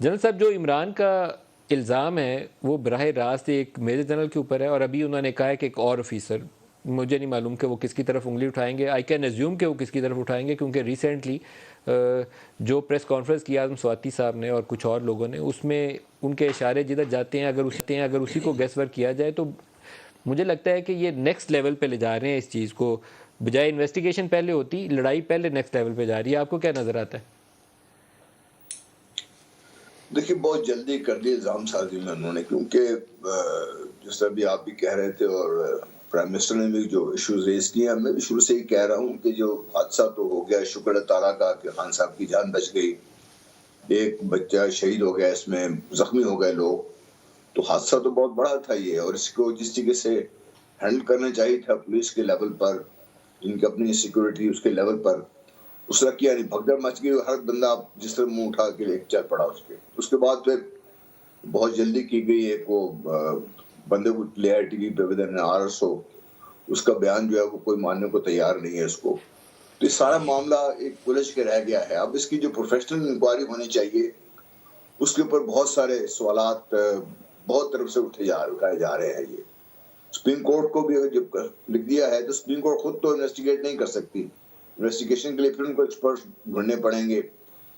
General صاحب، جو عمران کا الزام ہے وہ براہ راست ایک میجر جنرل کے اوپر ہے، اور ابھی انہوں نے کہا ہے کہ ایک اور آفیسر، مجھے نہیں معلوم کہ وہ کس کی طرف انگلی اٹھائیں گے. آئی کین ایزیوم کہ وہ کس کی طرف اٹھائیں گے، کیونکہ ریسنٹلی جو پریس کانفرنس کیا اعظم سواتی صاحب نے اور کچھ اور لوگوں نے، اس میں ان کے اشارے جدھر جاتے ہیں اگر اسی کو گیس ورک کیا جائے تو مجھے لگتا ہے کہ یہ نیکسٹ لیول پہ لے جا رہے ہیں اس چیز کو. بجائے انویسٹیگیشن پہلے ہوتی، لڑائی پہلے نیکسٹ لیول پہ جا رہی ہے. آپ کو کیا نظر آتا ہے؟ دیکھیے، بہت جلدی کر دی الزام سازی میں انہوں نے، کیونکہ جس طرح بھی آپ بھی کہہ رہے تھے اور پرائم منسٹر نے بھی جو ایشوز ریز کیے ہیں، میں بھی شروع سے ہی کہہ رہا ہوں کہ جو حادثہ تو ہو گیا، شکر ہے تعالیٰ کا کہ خان صاحب کی جان بچ گئی، ایک بچہ شہید ہو گیا، اس میں زخمی ہو گئے لوگ، تو حادثہ تو بہت بڑا تھا یہ، اور اس کو جس طریقے سے ہینڈل کرنا چاہیے تھا پولیس کے لیول پر، جن کی اپنی سیکورٹی اس کے لیول پر، اس طرح کیا نہیں. بھگدڑ مچ گئی، ہر بندہ جس طرح منہ اٹھا کے چل پڑا اس کے بعد پھر بہت جلدی کی گئی ایک وہ بندے کو لے آئے ٹی وی پہ ودن آرس ہو، اس کا بیان جو ہے وہ کوئی ماننے کو تیار نہیں ہے اس کو. تو یہ سارا معاملہ ایک الجھ کے رہ گیا ہے. اب اس کی جو پروفیشنل انکوائری ہونی چاہیے، اس کے اوپر بہت سارے سوالات بہت طرف سے اٹھائے جا رہے ہیں. یہ سپریم کورٹ کو بھی جب لکھ دیا ہے تو سپریم کورٹ خود تو انویسٹیگیٹ نہیں کر سکتی. انویسٹیگیشن کے لیے پھر ان کو ایکسپرٹس ڈھونڈنے پڑیں گے،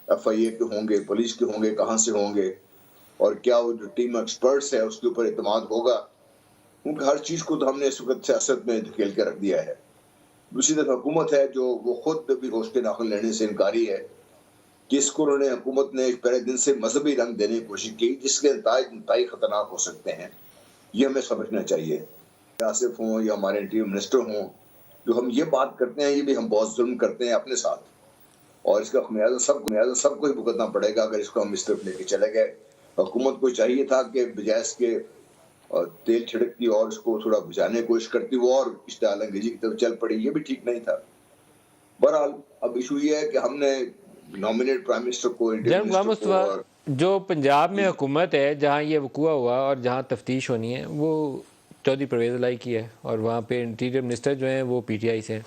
ایف آئی اے کے ہوں گے، پولیس کے ہوں گے، کہاں سے ہوں گے، اور کیا وہ جو ٹیم ایکسپرٹس ہے اس کے اوپر اعتماد ہوگا، کیونکہ ہر چیز کو تو ہم نے اس وقت سیاست میں دھکیل کے رکھ دیا ہے. دوسری طرف حکومت ہے جو وہ خود بھی ہوش کے ناخن لینے سے انکاری ہے، کہ اس کو انہوں نے حکومت نے پہلے دن سے مذہبی رنگ دینے کی کوشش کی، جس کے نتائج انتہائی خطرناک ہو سکتے ہیں. یہ ہمیں سمجھنا چاہیے. آصف ہوں یا ہمارے انٹیریئر منسٹر ہوں، جو ہم یہ بات کرتے ہیں، یہ بھی ہم بہت ظلم کرتے ہیں اپنے ساتھ، اور اس کا خمیازہ سب کو ہی بھگتنا پڑے گا اگر اس کو ہم اس طرف لے کے چلے گئے. حکومت کو چاہیے تھا کہ بجائے اس کے تیل چھڑکتی اور اس کو تھوڑا بجھانے کی کوشش کرتی، وہ اور اشتعال انگیزی کی طرف چل پڑی، یہ بھی ٹھیک نہیں تھا. بہرحال اب ایشو یہ ہے کہ ہم نے نامنیٹ پرائم منسٹر کو، جناب غلام مصطفیٰ، جو پنجاب میں حکومت ہے جہاں یہ وقوع ہوا اور جہاں تفتیش ہونی ہے وہ چودھری پرویز الہی کی ہے، اور وہاں پہ انٹیریئر منسٹر جو ہیں وہ پی ٹی آئی سے ہیں.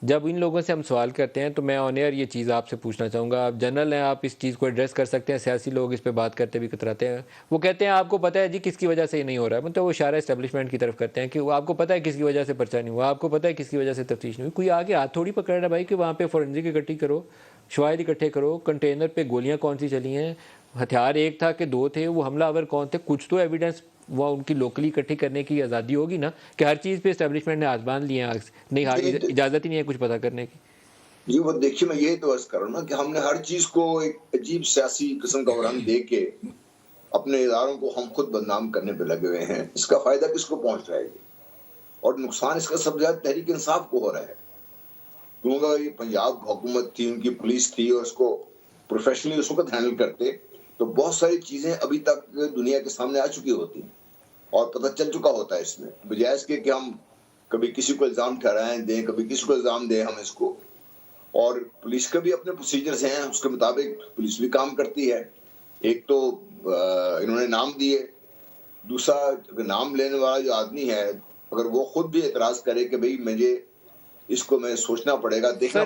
جب ان لوگوں سے ہم سوال کرتے ہیں تو میں آن ایئر یہ چیز آپ سے پوچھنا چاہوں گا، آپ جنرل ہیں، آپ اس چیز کو ایڈریس کر سکتے ہیں. سیاسی لوگ اس پہ بات کرتے بھی کتراتے ہیں. وہ کہتے ہیں آپ کو پتہ ہے جی کس کی وجہ سے یہ نہیں ہو رہا ہے، مطلب وہ اشارہ اسٹیبلشمنٹ کی طرف کرتے ہیں کہ وہ آپ کو پتہ ہے کس کی وجہ سے پرچہ نہیں ہوا، آپ کو پتہ ہے کس کی وجہ سے تفتیش نہیں ہوئی. کوئی آگے ہاتھ تھوڑی پکڑ رہا ہے بھائی کہ وہاں پہ فورنزک اکٹھی کرو، شواہد اکٹھے کرو، کنٹینر پہ گولیاں کون سی چلی ہیں، ہتھیار ایک تھا کہ دو تھے، وہ حملہ آور کون تھے، کچھ تو ایویڈنس وہ ان کی لوکلی اکٹھی کرنے کی آزادی ہوگی نا، کہ ہر چیز پہ اسٹیبلشمنٹ نے ہاتھ باندھ لیے ہیں، نہیں اجازت ہی نہیں ہے کچھ پتہ کرنے کی. جی وہ دیکھیے، میں یہی تو عرض کر رہا ہوں نا کہ ہم نے ہر چیز کو ایک عجیب سیاسی قسم کا رنگ دے کے اپنے اداروں کو ہم خود بدنام کرنے پہ لگے ہوئے ہیں. اس کا فائدہ کس کو پہنچ رہا ہے، اور نقصان اس کا سب سے زیادہ تحریک انصاف کو ہو رہا ہے. کیونکہ یہ پنجاب حکومت تھی، ان کی پولیس تھی، اور اس کو پروفیشنلی اس وقت ہینڈل کرتے تو بہت ساری چیزیں ابھی تک دنیا کے سامنے آ چکی ہوتی اور پتہ چل چکا ہوتا ہے. اس میں بجائے اس کے کہ ہم کبھی کسی کو الزام ٹھہرائیں دیں، کبھی کسی کو الزام دیں ہم اس کو. اور پولیس کا بھی اپنے پروسیجرز ہیں، اس کے مطابق پولیس بھی کام کرتی ہے. ایک تو انہوں نے نام دیے، دوسرا اگر نام لینے والا جو آدمی ہے اگر وہ خود بھی اعتراض کرے کہ بھئی مجھے اس کو میں سوچنا پڑے گا، دیکھنا